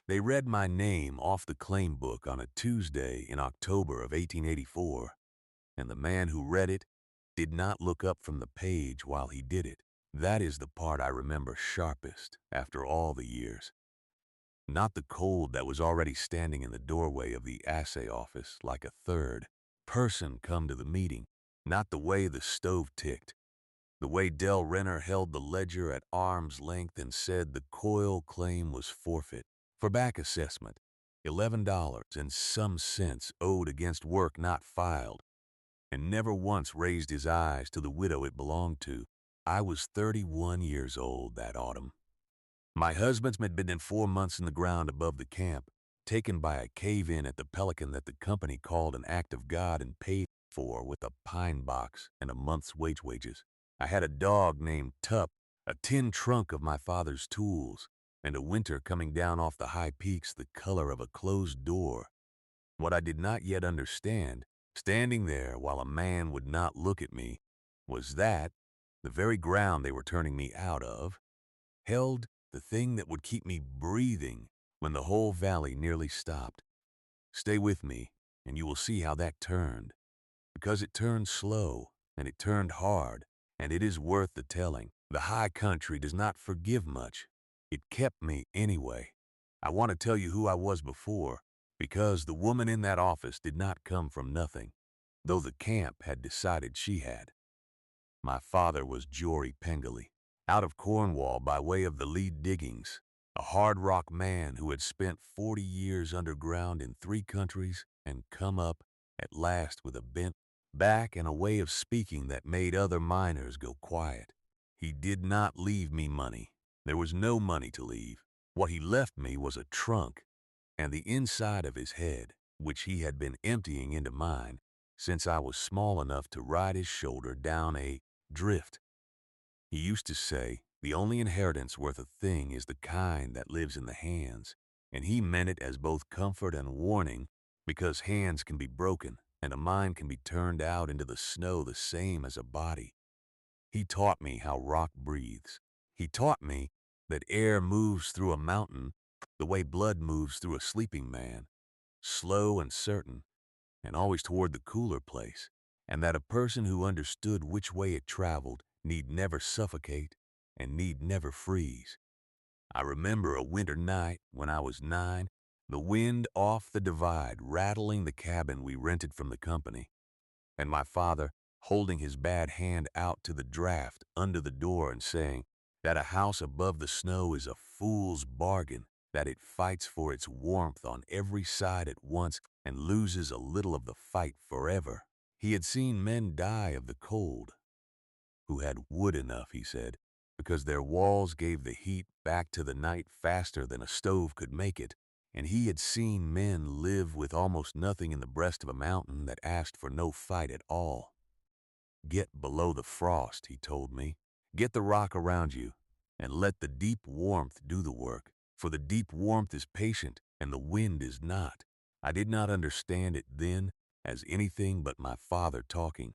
They read my name off the claim book on a Tuesday in October of 1884, and the man who read it did not look up from the page while he did it. That is the part I remember sharpest after all the years. Not the cold that was already standing in the doorway of the assay office like a third person come to the meeting. Not the way the stove ticked. The way Del Renner held the ledger at arm's length and said the Coyle claim was forfeit for back assessment, $11 and some cents owed against work not filed, and never once raised his eyes to the widow it belonged to. I was 31 years old that autumn. My husband's had been in 4 months in the ground above the camp, taken by a cave-in at the Pelican that the company called an act of God and paid for with a pine box and a month's wages. I had a dog named Tup, a tin trunk of my father's tools, and a winter coming down off the high peaks the color of a closed door. What I did not yet understand, standing there while a man would not look at me, was that the very ground they were turning me out of held the thing that would keep me breathing when the whole valley nearly stopped. Stay with me, and you will see how that turned. Because it turned slow, and it turned hard, and it is worth the telling. The high country does not forgive much. It kept me anyway. I want to tell you who I was before, because the woman in that office did not come from nothing, though the camp had decided she had. My father was Jory Pengelly, out of Cornwall by way of the Lead Diggings, a hard rock man who had spent 40 years underground in 3 countries and come up at last with a bent back and a way of speaking that made other miners go quiet. He did not leave me money. There was no money to leave. What he left me was a trunk and the inside of his head, which he had been emptying into mine since I was small enough to ride his shoulder down a drift. He used to say, the only inheritance worth a thing is the kind that lives in the hands, and he meant it as both comfort and warning, because hands can be broken and a mind can be turned out into the snow the same as a body. He taught me how rock breathes. He taught me that air moves through a mountain the way blood moves through a sleeping man, slow and certain, and always toward the cooler place, and that a person who understood which way it traveled need never suffocate and need never freeze. I remember a winter night when I was 9, the wind off the divide rattling the cabin we rented from the company, and my father holding his bad hand out to the draft under the door and saying that a house above the snow is a fool's bargain, that it fights for its warmth on every side at once and loses a little of the fight forever. He had seen men die of the cold who had wood enough, he said, because their walls gave the heat back to the night faster than a stove could make it, and he had seen men live with almost nothing in the breast of a mountain that asked for no fight at all. Get below the frost, he told me. Get the rock around you, and let the deep warmth do the work, for the deep warmth is patient, and the wind is not. I did not understand it then as anything but my father talking.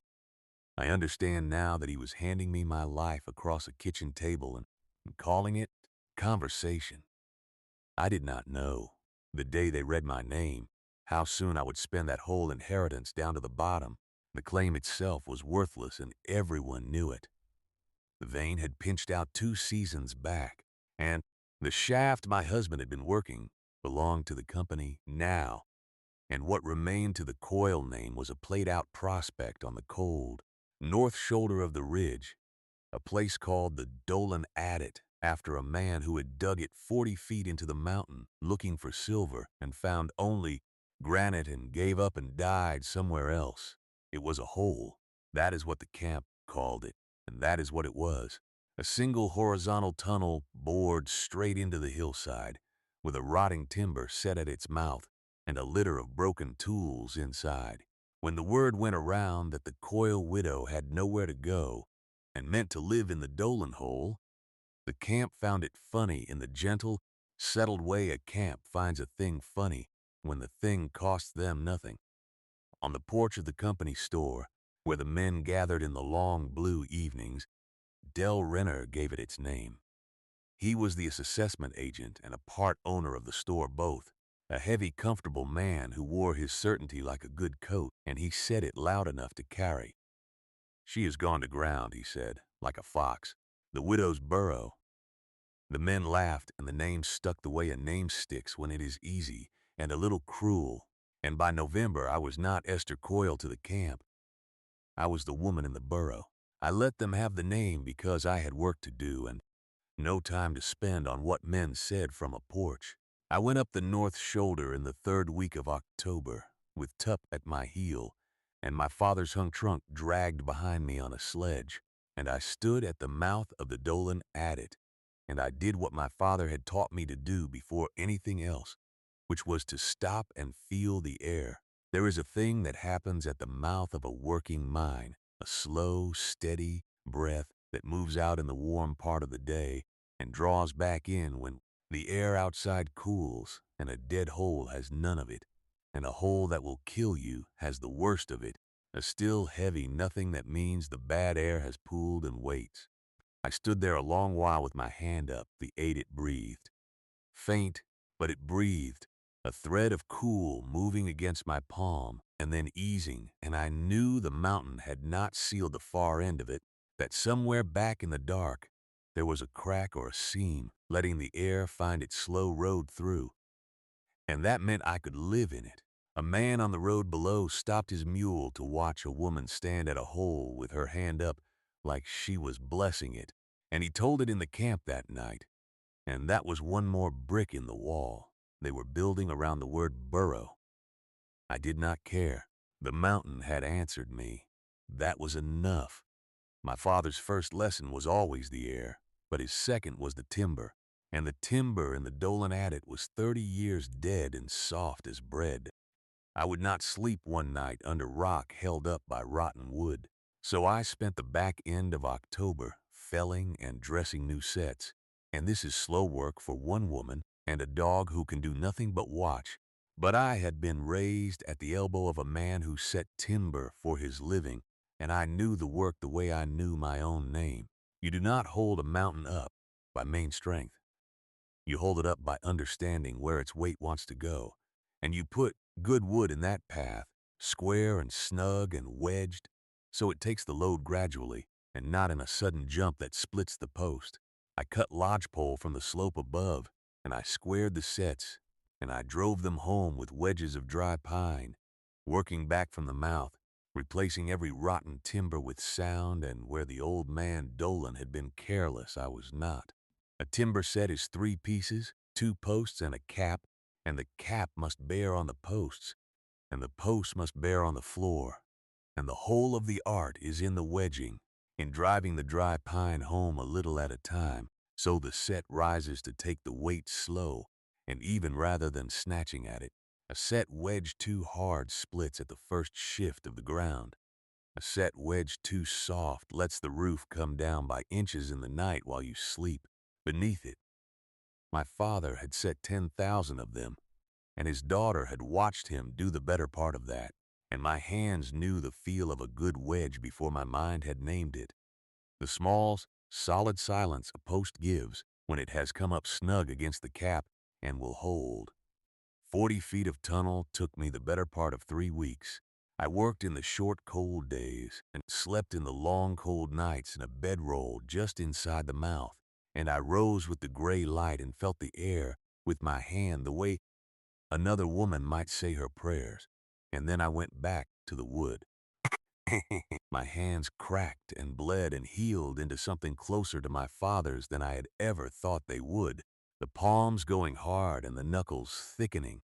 I understand now that he was handing me my life across a kitchen table and calling it conversation. I did not know, the day they read my name, how soon I would spend that whole inheritance down to the bottom. The claim itself was worthless and everyone knew it. The vein had pinched out 2 seasons back, and the shaft my husband had been working belonged to the company now, and what remained to the Coyle name was a played-out prospect on the cold north shoulder of the ridge, a place called the Dolan Adit, after a man who had dug it 40 feet into the mountain looking for silver and found only granite and gave up and died somewhere else. It was a hole. That is what the camp called it, and that is what it was. A single horizontal tunnel bored straight into the hillside, with a rotting timber set at its mouth and a litter of broken tools inside. When the word went around that the Coyle widow had nowhere to go and meant to live in the Dolan hole, the camp found it funny in the gentle, settled way a camp finds a thing funny when the thing costs them nothing. On the porch of the company store, where the men gathered in the long blue evenings, Del Renner gave it its name. He was the assessment agent and a part owner of the store both. A heavy, comfortable man who wore his certainty like a good coat, and he said it loud enough to carry. "She has gone to ground," he said, like a fox. "The widow's burrow." The men laughed, and the name stuck the way a name sticks when it is easy and a little cruel. And by November, I was not Esther Coyle to the camp. I was the woman in the burrow. I let them have the name because I had work to do and no time to spend on what men said from a porch. I went up the north shoulder in the third week of October, with Tup at my heel, and my father's hung trunk dragged behind me on a sledge, and I stood at the mouth of the Dolan Adit, and I did what my father had taught me to do before anything else, which was to stop and feel the air. There is a thing that happens at the mouth of a working mine, a slow, steady breath that moves out in the warm part of the day and draws back in when the air outside cools, and a dead hole has none of it, and a hole that will kill you has the worst of it, a still heavy nothing that means the bad air has pooled and waits. I stood there a long while with my hand up. The Adit breathed. Faint, but it breathed, a thread of cool moving against my palm and then easing, and I knew the mountain had not sealed the far end of it, that somewhere back in the dark there was a crack or a seam, letting the air find its slow road through. And that meant I could live in it. A man on the road below stopped his mule to watch a woman stand at a hole with her hand up like she was blessing it, and he told it in the camp that night. And that was one more brick in the wall they were building around the word burrow. I did not care. The mountain had answered me. That was enough. My father's first lesson was always the air, but his second was the timber. And the timber in the Dolan Adit was 30 years dead and soft as bread. I would not sleep one night under rock held up by rotten wood. So I spent the back end of October felling and dressing new sets. And this is slow work for one woman and a dog who can do nothing but watch. But I had been raised at the elbow of a man who set timber for his living, and I knew the work the way I knew my own name. You do not hold a mountain up by main strength. You hold it up by understanding where its weight wants to go, and you put good wood in that path, square and snug and wedged, so it takes the load gradually and not in a sudden jump that splits the post. I cut lodgepole from the slope above, and I squared the sets, and I drove them home with wedges of dry pine, working back from the mouth, replacing every rotten timber with sound, and where the old man Dolan had been careless, I was not. A timber set is 3 pieces, 2 posts and a cap, and the cap must bear on the posts, and the posts must bear on the floor. And the whole of the art is in the wedging, in driving the dry pine home a little at a time, so the set rises to take the weight slow, and even rather than snatching at it. A set wedged too hard splits at the first shift of the ground. A set wedged too soft lets the roof come down by inches in the night while you sleep beneath it. My father had set 10,000 of them, and his daughter had watched him do the better part of that, and my hands knew the feel of a good wedge before my mind had named it. The small, solid silence a post gives when it has come up snug against the cap and will hold. 40 feet of tunnel took me the better part of 3 weeks. I worked in the short, cold days and slept in the long, cold nights in a bedroll just inside the mouth, and I rose with the gray light and felt the air with my hand the way another woman might say her prayers, and then I went back to the wood. My hands cracked and bled and healed into something closer to my father's than I had ever thought they would, the palms going hard and the knuckles thickening.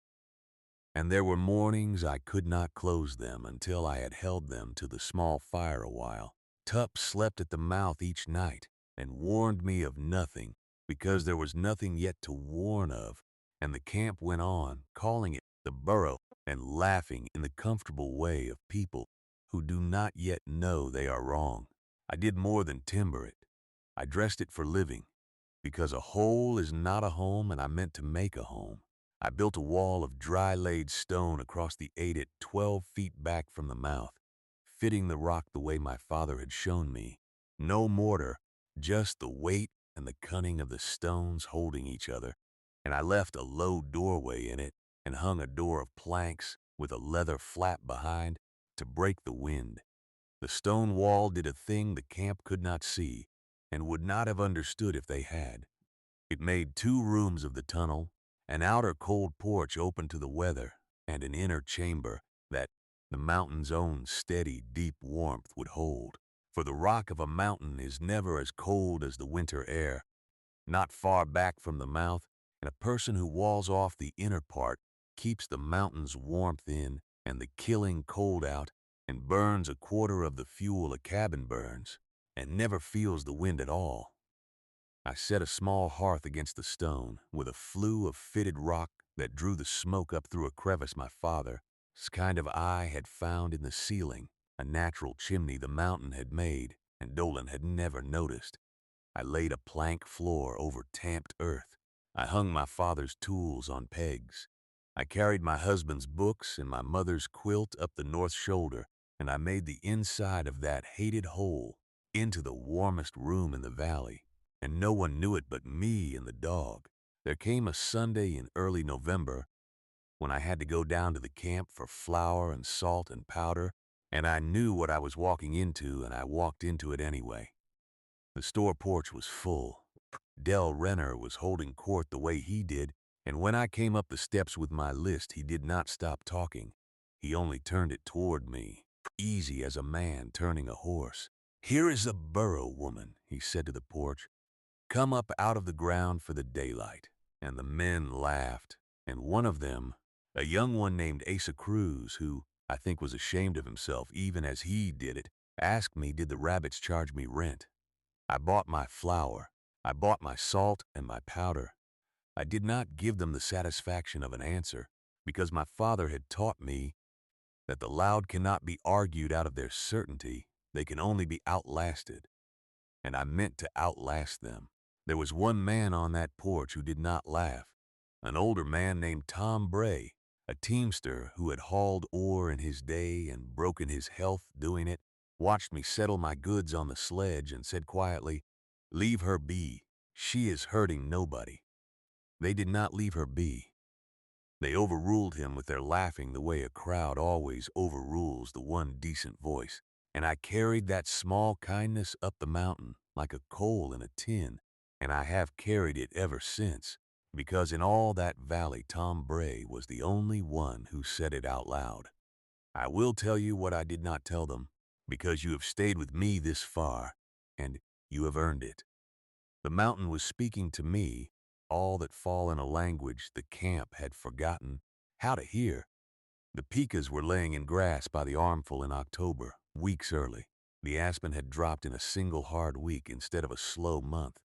And there were mornings I could not close them until I had held them to the small fire a while. Tup slept at the mouth each night and warned me of nothing, because there was nothing yet to warn of, and the camp went on, calling it the burrow and laughing in the comfortable way of people who do not yet know they are wrong. I did more than timber it. I dressed it for living, because a hole is not a home and I meant to make a home. I built a wall of dry-laid stone across the Adit 12 feet back from the mouth, fitting the rock the way my father had shown me. No mortar, just the weight and the cunning of the stones holding each other, and I left a low doorway in it and hung a door of planks with a leather flap behind to break the wind. The stone wall did a thing the camp could not see and would not have understood if they had. It made two rooms of the tunnel, an outer cold porch open to the weather, and an inner chamber that the mountain's own steady, deep warmth would hold. For the rock of a mountain is never as cold as the winter air, not far back from the mouth, and a person who walls off the inner part keeps the mountain's warmth in and the killing cold out, and burns a quarter of the fuel a cabin burns, and never feels the wind at all. I set a small hearth against the stone, with a flue of fitted rock that drew the smoke up through a crevice my father's kind of eye had found in the ceiling, a natural chimney the mountain had made, and Dolan had never noticed. I laid a plank floor over tamped earth. I hung my father's tools on pegs. I carried my husband's books and my mother's quilt up the north shoulder, and I made the inside of that hated hole into the warmest room in the valley. And no one knew it but me and the dog. There came a Sunday in early November when I had to go down to the camp for flour and salt and powder, and I knew what I was walking into, and I walked into it anyway. The store porch was full. Del Renner was holding court the way he did, and when I came up the steps with my list, he did not stop talking. He only turned it toward me, easy as a man turning a horse. "Here is the burro woman," he said to the porch. "Come up out of the ground for the daylight." And the men laughed, and one of them, a young one named Asa Cruz, who I think was ashamed of himself even as he did it, asked me did the rabbits charge me rent. I bought my flour, I bought my salt and my powder. I did not give them the satisfaction of an answer, because my father had taught me that the loud cannot be argued out of their certainty, they can only be outlasted. And I meant to outlast them. There was one man on that porch who did not laugh, an older man named Tom Bray, a teamster who had hauled ore in his day and broken his health doing it, watched me settle my goods on the sledge and said quietly, "Leave her be. She is hurting nobody." They did not leave her be. They overruled him with their laughing the way a crowd always overrules the one decent voice, and I carried that small kindness up the mountain like a coal in a tin, and I have carried it ever since, because in all that valley Tom Bray was the only one who said it out loud. I will tell you what I did not tell them, because you have stayed with me this far, and you have earned it. The mountain was speaking to me all that fall in a language the camp had forgotten how to hear. The picas were laying in grass by the armful in October, weeks early. The aspen had dropped in a single hard week instead of a slow month.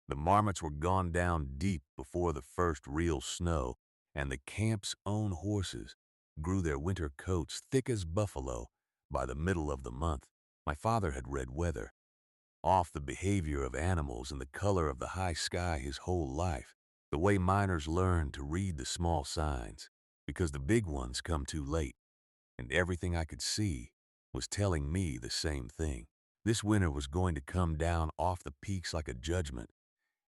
The marmots were gone down deep before the first real snow, and the camp's own horses grew their winter coats thick as buffalo by the middle of the month. My father had read weather, off the behavior of animals and the color of the high sky his whole life, the way miners learn to read the small signs, because the big ones come too late, and everything I could see was telling me the same thing. This winter was going to come down off the peaks like a judgment,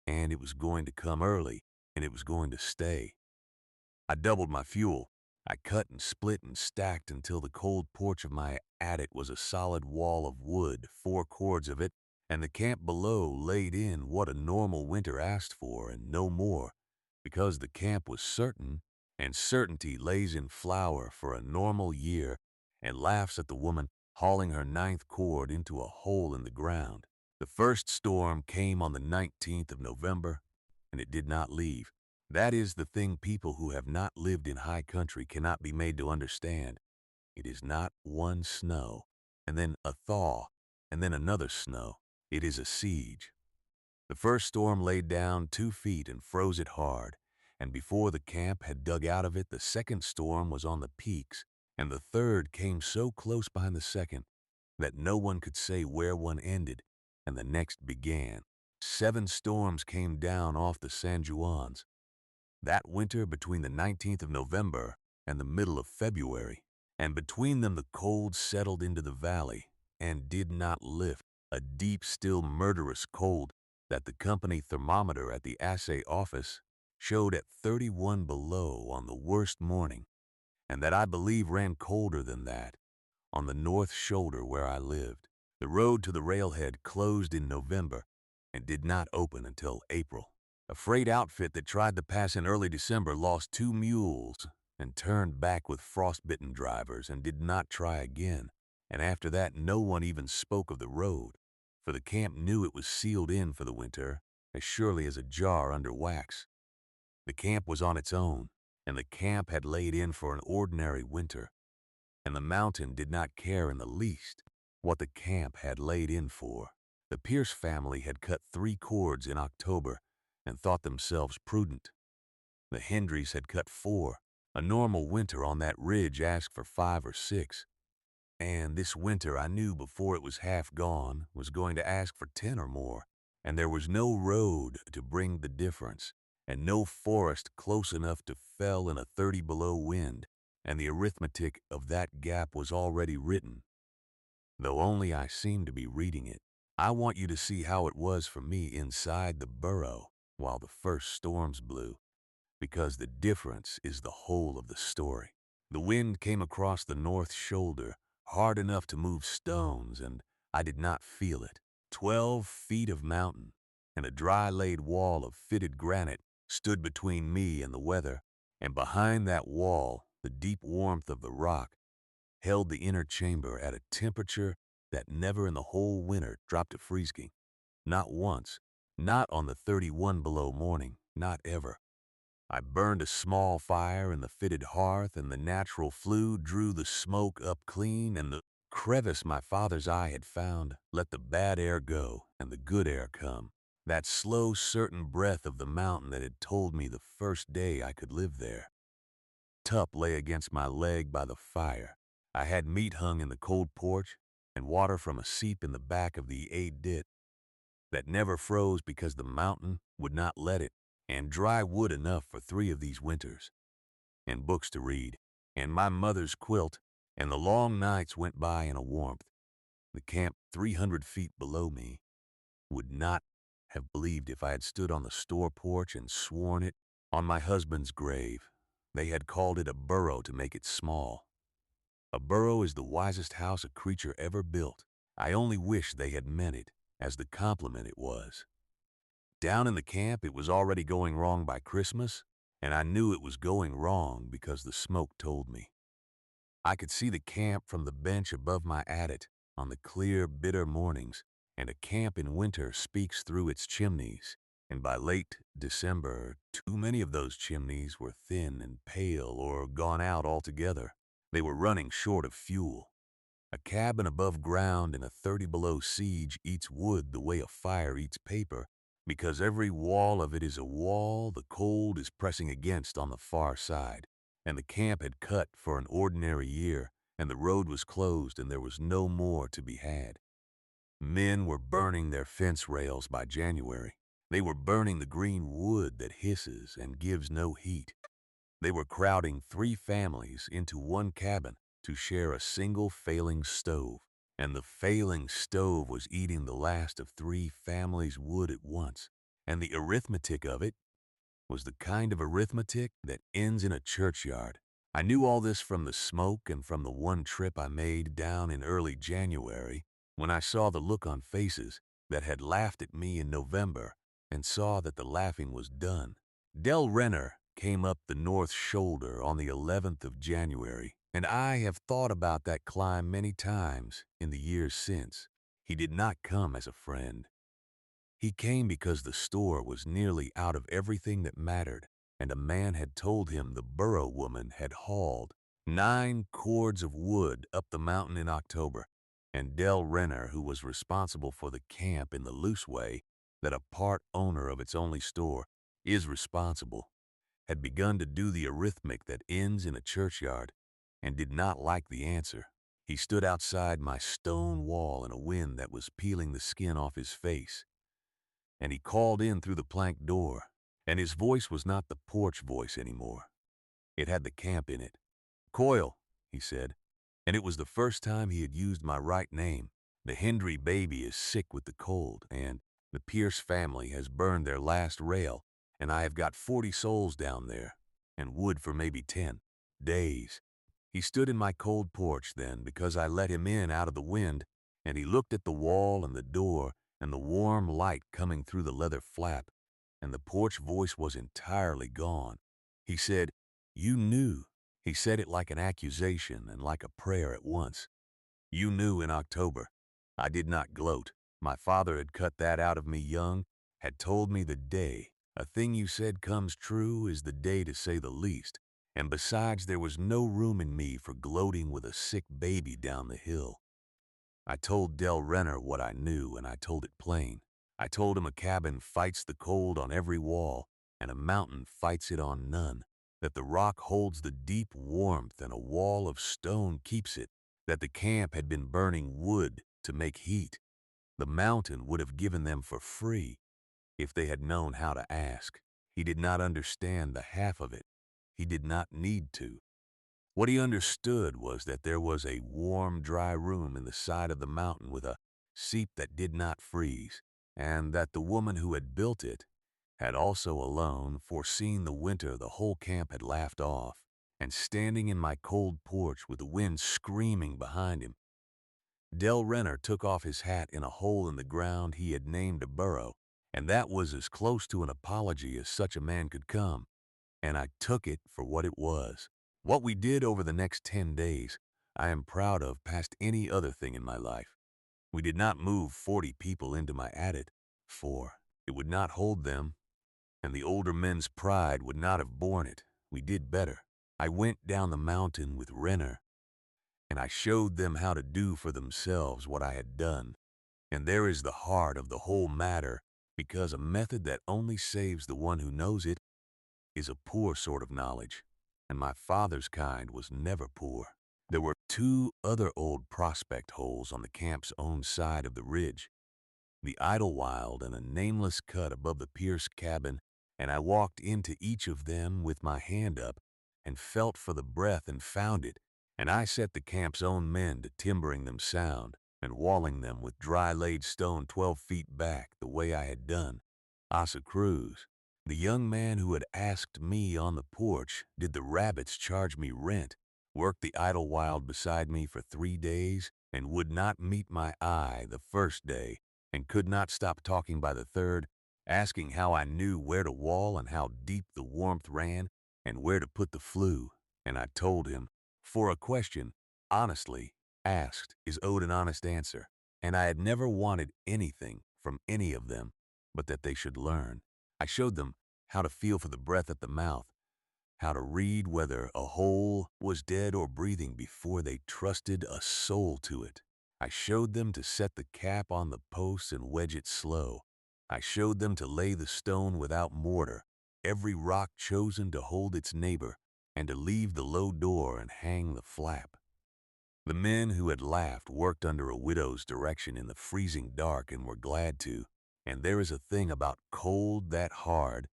and it was going to come early, and it was going to stay. I doubled my fuel. I cut and split and stacked until the cold porch of my attic was a solid wall of wood, 4 cords of it, and the camp below laid in what a normal winter asked for and no more, because the camp was certain, and certainty lays in flour for a normal year and laughs at the woman hauling her 9th cord into a hole in the ground. The first storm came on the 19th of November, and it did not leave. That is the thing people who have not lived in high country cannot be made to understand. It is not one snow, and then a thaw, and then another snow. It is a siege. The first storm laid down 2 feet and froze it hard, and before the camp had dug out of it, the second storm was on the peaks, and the third came so close behind the second that no one could say where one ended and the next began. 7 storms came down off the San Juans that winter between the 19th of November and the middle of February, and between them the cold settled into the valley and did not lift, a deep, still, murderous cold that the company thermometer at the assay office showed at 31 below on the worst morning, and that I believe ran colder than that on the north shoulder where I lived. The road to the railhead closed in November and did not open until April. A freight outfit that tried to pass in early December lost 2 mules and turned back with frostbitten drivers and did not try again. And after that, no one even spoke of the road, for the camp knew it was sealed in for the winter as surely as a jar under wax. The camp was on its own, and the camp had laid in for an ordinary winter, and the mountain did not care in the least what the camp had laid in for. The Pierce family had cut 3 cords in October and thought themselves prudent. The Hendrys had cut 4. A normal winter on that ridge asked for 5 or 6. And this winter, I knew before it was half gone, was going to ask for 10 or more. And there was no road to bring the difference, and no forest close enough to fell in a 30 below wind, and the arithmetic of that gap was already written, though only I seemed to be reading it. I want you to see how it was for me inside the burrow while the first storms blew, because the difference is the whole of the story. The wind came across the north shoulder, hard enough to move stones, and I did not feel it. 12 feet of mountain and a dry-laid wall of fitted granite stood between me and the weather, and behind that wall, the deep warmth of the rock held the inner chamber at a temperature that never in the whole winter dropped to freezing. Not once, not on the 31 below morning, not ever. I burned a small fire in the fitted hearth, and the natural flue drew the smoke up clean, and the crevice my father's eye had found let the bad air go and the good air come. That slow, certain breath of the mountain that had told me the first day I could live there. Tup lay against my leg by the fire. I had meat hung in the cold porch and water from a seep in the back of the dit that never froze because the mountain would not let it, and dry wood enough for 3 of these winters, and books to read, and my mother's quilt, and the long nights went by in a warmth. The camp 300 feet below me would not have believed if I had stood on the store porch and sworn it on my husband's grave. They had called it a burrow to make it small. A burrow is the wisest house a creature ever built. I only wish they had meant it as the compliment it was. Down in the camp, it was already going wrong by Christmas, and I knew it was going wrong because the smoke told me. I could see the camp from the bench above my adit on the clear, bitter mornings, and a camp in winter speaks through its chimneys, and by late December, too many of those chimneys were thin and pale or gone out altogether. They were running short of fuel. A cabin above ground in a 30 below siege eats wood the way a fire eats paper, because every wall of it is a wall the cold is pressing against on the far side. And the camp had cut for an ordinary year, and the road was closed, and there was no more to be had. Men were burning their fence rails by January. They were burning the green wood that hisses and gives no heat. They were crowding 3 families into one cabin to share a single failing stove, and the failing stove was eating the last of 3 families' wood at once, and the arithmetic of it was the kind of arithmetic that ends in a churchyard. I knew all this from the smoke and from the one trip I made down in early January when I saw the look on faces that had laughed at me in November and saw that the laughing was done. Del Renner came up the north shoulder on the 11th of January, and I have thought about that climb many times in the years since. He did not come as a friend. He came because the store was nearly out of everything that mattered, and a man had told him the burro woman had hauled 9 cords of wood up the mountain in October, and Del Renner, who was responsible for the camp in the loose way that a part owner of its only store is responsible, had begun to do the arithmetic that ends in a churchyard, and did not like the answer. He stood outside my stone wall in a wind that was peeling the skin off his face, and he called in through the plank door, and his voice was not the porch voice anymore. It had the camp in it. "Coyle," he said, and it was the first time he had used my right name. "The Hendry baby is sick with the cold, and The Pierce family has burned their last rail, and I have got 40 souls down there, and wood for maybe 10 days. He stood in my cold porch then because I let him in out of the wind, and he looked at the wall and the door and the warm light coming through the leather flap, and the porch voice was entirely gone. He said, "You knew." He said it like an accusation and like a prayer at once. "You knew in October." I did not gloat. My father had cut that out of me young, had told me the day a thing you said comes true is the day, to say the least. And besides, there was no room in me for gloating with a sick baby down the hill. I told Del Renner what I knew, and I told it plain. I told him a cabin fights the cold on every wall, and a mountain fights it on none. That the rock holds the deep warmth, and a wall of stone keeps it. That the camp had been burning wood to make heat. The mountain would have given them for free if they had known how to ask. He did not understand the half of it. He did not need to. What he understood was that there was a warm, dry room in the side of the mountain with a seep that did not freeze, and that the woman who had built it had also alone foreseen the winter the whole camp had laughed off, and standing in my cold porch with the wind screaming behind him, Del Renner took off his hat in a hole in the ground he had named a burrow, and that was as close to an apology as such a man could come, and I took it for what it was. What we did over the next 10 days, I am proud of past any other thing in my life. We did not move 40 people into my attic, for it would not hold them, and the older men's pride would not have borne it. We did better. I went down the mountain with Renner, and I showed them how to do for themselves what I had done. And there is the heart of the whole matter, because a method that only saves the one who knows it is a poor sort of knowledge, and my father's kind was never poor. There were 2 other old prospect holes on the camp's own side of the ridge, the Idlewild and a nameless cut above the Pierce cabin, and I walked into each of them with my hand up and felt for the breath and found it, and I set the camp's own men to timbering them sound and walling them with dry-laid stone 12 feet back the way I had done. Asa Cruz, the young man who had asked me on the porch, did the rabbits charge me rent, worked the Idlewild beside me for 3 days, and would not meet my eye the first day, and could not stop talking by the third, asking how I knew where to wall and how deep the warmth ran and where to put the flue. And I told him, for a question, honestly asked is owed an honest answer, and I had never wanted anything from any of them but that they should learn. I showed them how to feel for the breath at the mouth, how to read whether a hole was dead or breathing before they trusted a soul to it. I showed them to set the cap on the posts and wedge it slow. I showed them to lay the stone without mortar, every rock chosen to hold its neighbor, and to leave the low door and hang the flap. The men who had laughed worked under a widow's direction in the freezing dark and were glad to, and there is a thing about cold that hard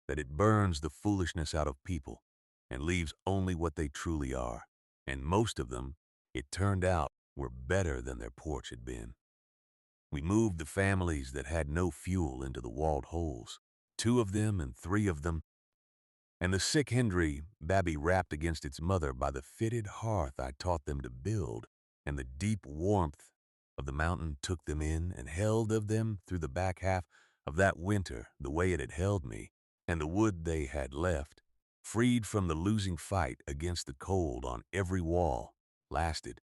that it burns the foolishness out of people and leaves only what they truly are. And most of them, it turned out, were better than their porch had been. We moved the families that had no fuel into the walled holes, 2 of them and 3 of them, and the sick Hendry babby wrapped against its mother by the fitted hearth I taught them to build, and the deep warmth of the mountain took them in and held of them through the back half of that winter the way it had held me, and the wood they had left, freed from the losing fight against the cold on every wall, lasted,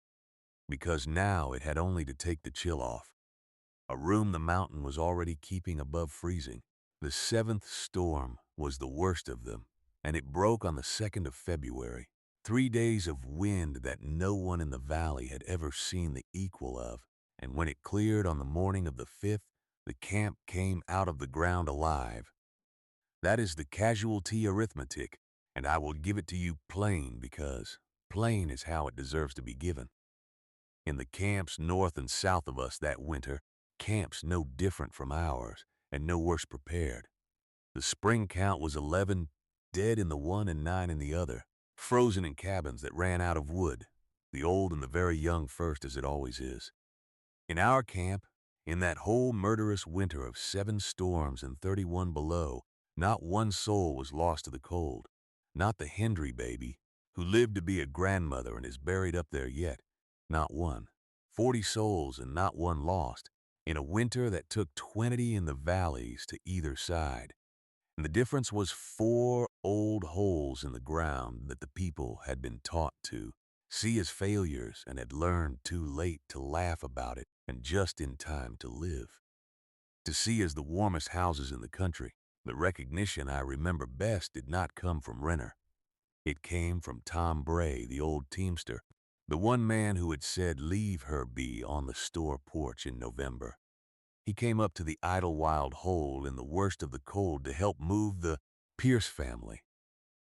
because now it had only to take the chill off. A room the mountain was already keeping above freezing. The 7th storm was the worst of them, and it broke on the 2nd of February. 3 days of wind that no one in the valley had ever seen the equal of, and when it cleared on the morning of the 5th, the camp came out of the ground alive. That is the casualty arithmetic, and I will give it to you plain because plain is how it deserves to be given. In the camps north and south of us that winter, camps no different from ours and no worse prepared. The spring count was 11 dead in the one and 9 in the other, frozen in cabins that ran out of wood, the old and the very young first as it always is. In our camp, In that whole murderous winter of 7 storms and 31 below, not one soul was lost to the cold. Not the Hendry baby, who lived to be a grandmother and is buried up there yet. Not one. 40 souls and not one lost, in a winter that took 20 in the valleys to either side. And the difference was 4 old holes in the ground that the people had been taught to see as failures and had learned too late to laugh about it and just in time to live. To see as the warmest houses in the country, the recognition I remember best did not come from Renner. It came from Tom Bray, the old teamster, the one man who had said leave her be on the store porch in November. He came up to the Idlewild hole in the worst of the cold to help move the Pierce family.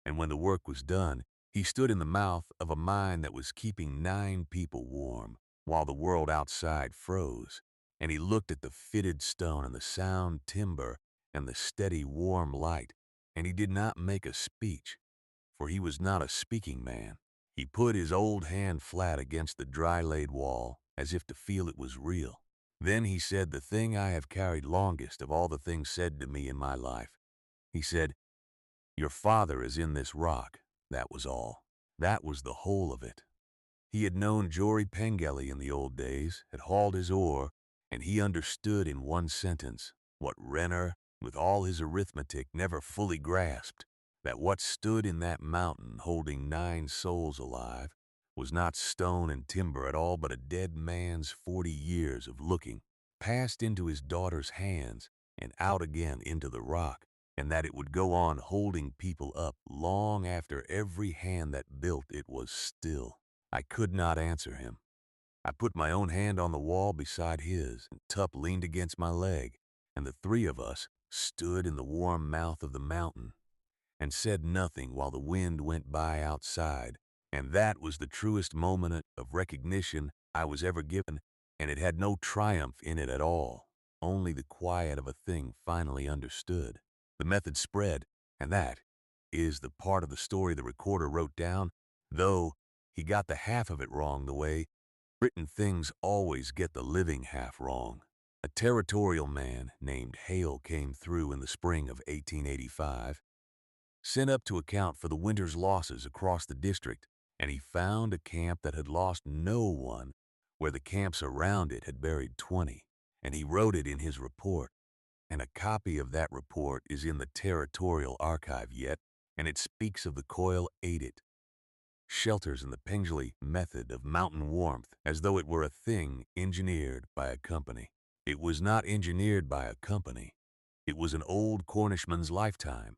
And when the work was done, he stood in the mouth of a mine that was keeping 9 people warm while the world outside froze. And he looked at the fitted stone and the sound timber and the steady warm light, and he did not make a speech, for he was not a speaking man. He put his old hand flat against the dry-laid wall as if to feel it was real. Then he said the thing I have carried longest of all the things said to me in my life. He said, "Your father is in this rock." That was all. That was the whole of it. He had known Jory Pengelly in the old days, had hauled his oar, and he understood in one sentence what Renner, with all his arithmetic, never fully grasped, that what stood in that mountain holding 9 souls alive was not stone and timber at all but a dead man's 40 years of looking, passed into his daughter's hands and out again into the rock, and that it would go on holding people up long after every hand that built it was still. I could not answer him. I put my own hand on the wall beside his, and Tup leaned against my leg, and the 3 of us stood in the warm mouth of the mountain and said nothing while the wind went by outside, and that was the truest moment of recognition I was ever given, and it had no triumph in it at all, only the quiet of a thing finally understood. The method spread, and that is the part of the story the recorder wrote down, though he got the half of it wrong the way written things always get the living half wrong. A territorial man named Hale came through in the spring of 1885, sent up to account for the winter's losses across the district, and he found a camp that had lost no one, where the camps around it had buried 20, and he wrote it in his report. And a copy of that report is in the Territorial Archive yet, and it speaks of the Coil ate it. Shelters in the Pengelly method of mountain warmth as though it were a thing engineered by a company. It was not engineered by a company. It was an old Cornishman's lifetime,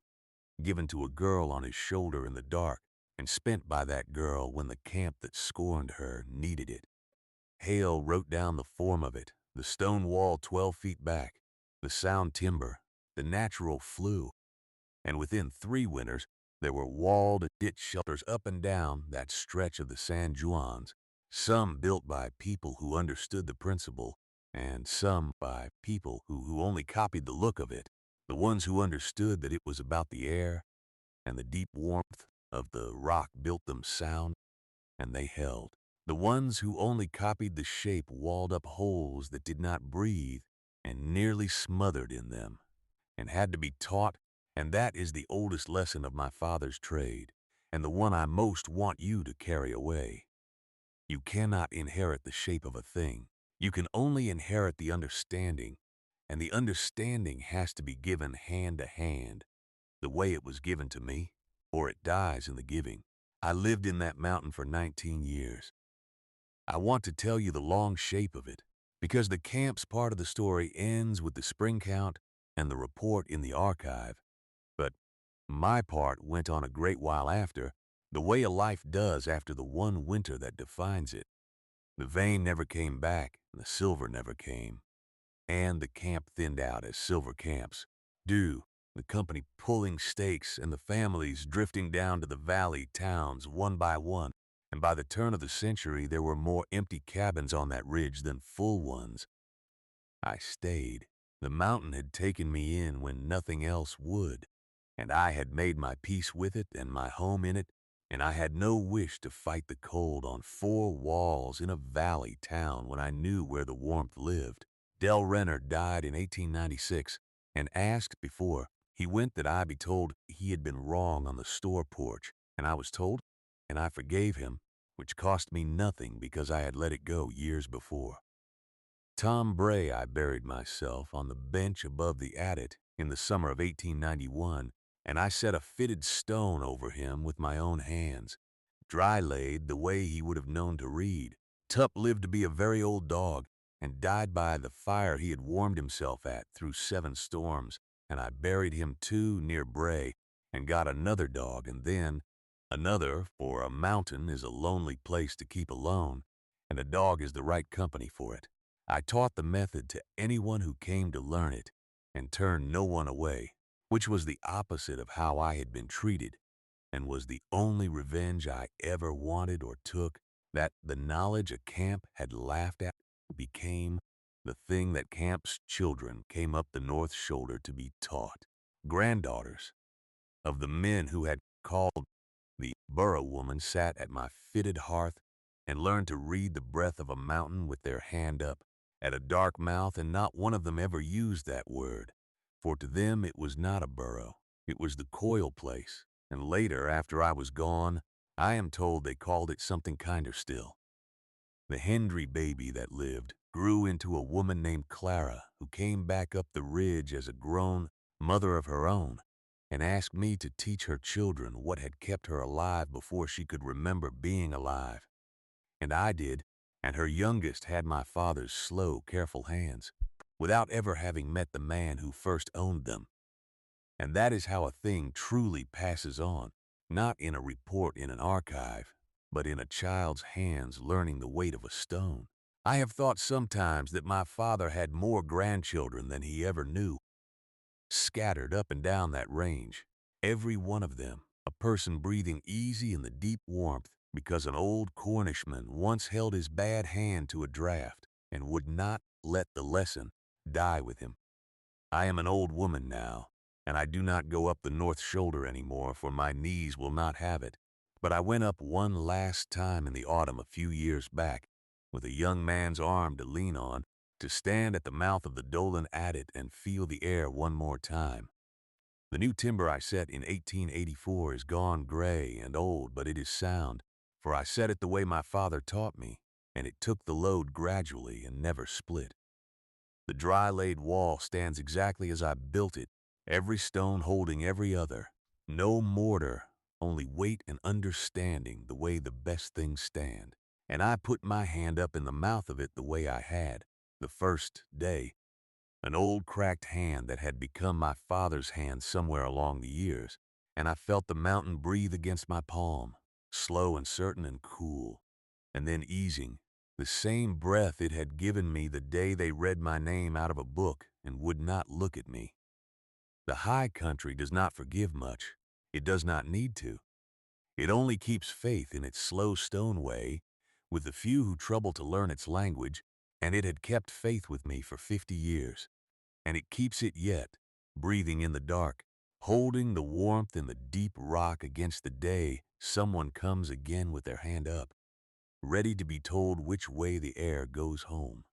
given to a girl on his shoulder in the dark, and spent by that girl when the camp that scorned her needed it. Hale wrote down the form of it, the stone wall 12 feet back, the sound timber, the natural flue, and within 3 winters there were walled ditch shelters up and down that stretch of the San Juans, some built by people who understood the principle, and some by people who only copied the look of it, the ones who understood that it was about the air, and the deep warmth of the rock built them sound, and they held. The ones who only copied the shape walled up holes that did not breathe and nearly smothered in them, and had to be taught, and that is the oldest lesson of my father's trade, and the one I most want you to carry away. You cannot inherit the shape of a thing. You can only inherit the understanding, and the understanding has to be given hand to hand, the way it was given to me, or it dies in the giving. I lived in that mountain for 19 years. I want to tell you the long shape of it, because the camp's part of the story ends with the spring count and the report in the archive, but my part went on a great while after, the way a life does after the one winter that defines it. The vein never came back, and the silver never came, and the camp thinned out as silver camps do, the company pulling stakes and the families drifting down to the valley towns one by one, and by the turn of the century there were more empty cabins on that ridge than full ones. I stayed. The mountain had taken me in when nothing else would, and I had made my peace with it and my home in it, and I had no wish to fight the cold on 4 walls in a valley town when I knew where the warmth lived. Del Renner died in 1896 and asked before he went that I be told he had been wrong on the store porch, and I was told, and I forgave him, which cost me nothing because I had let it go years before. Tom Bray, I buried myself on the bench above the adit in the summer of 1891, and I set a fitted stone over him with my own hands, dry-laid the way he would have known to read. Tup lived to be a very old dog and died by the fire he had warmed himself at through 7 storms, and I buried him too near Bray and got another dog and then another, for a mountain is a lonely place to keep alone, and a dog is the right company for it. I taught the method to anyone who came to learn it and turned no one away, which was the opposite of how I had been treated and was the only revenge I ever wanted or took. That the knowledge a camp had laughed at became the thing that camp's children came up the North Shoulder to be taught. Granddaughters of the men who had called the burro woman sat at my fitted hearth and learned to read the breath of a mountain with their hand up at a dark mouth, and not one of them ever used that word, for to them it was not a burrow, it was the coil place, and later, after I was gone, I am told they called it something kinder still. The Hendry baby that lived grew into a woman named Clara, who came back up the ridge as a grown mother of her own, and asked me to teach her children what had kept her alive before she could remember being alive. And I did, and her youngest had my father's slow, careful hands, without ever having met the man who first owned them. And that is how a thing truly passes on, not in a report in an archive, but in a child's hands learning the weight of a stone. I have thought sometimes that my father had more grandchildren than he ever knew, scattered up and down that range, every one of them a person breathing easy in the deep warmth because an old Cornishman once held his bad hand to a draught and would not let the lesson die with him. I am an old woman now, and I do not go up the North Shoulder anymore, for my knees will not have it. But I went up one last time in the autumn a few years back, with a young man's arm to lean on, to stand at the mouth of the Dolan Adit and feel the air one more time. The new timber I set in 1884 is gone gray and old, but it is sound, for I set it the way my father taught me, and it took the load gradually and never split. The dry-laid wall stands exactly as I built it, every stone holding every other. No mortar, only weight and understanding the way the best things stand. And I put my hand up in the mouth of it the way I had, the first day, an old cracked hand that had become my father's hand somewhere along the years, and I felt the mountain breathe against my palm, slow and certain and cool, and then easing, the same breath it had given me the day they read my name out of a book and would not look at me. The high country does not forgive much. It does not need to. It only keeps faith in its slow stone way, with the few who trouble to learn its language, and it had kept faith with me for 50 years. And it keeps it yet, breathing in the dark, holding the warmth in the deep rock against the day someone comes again with their hand up, ready to be told which way the air goes home.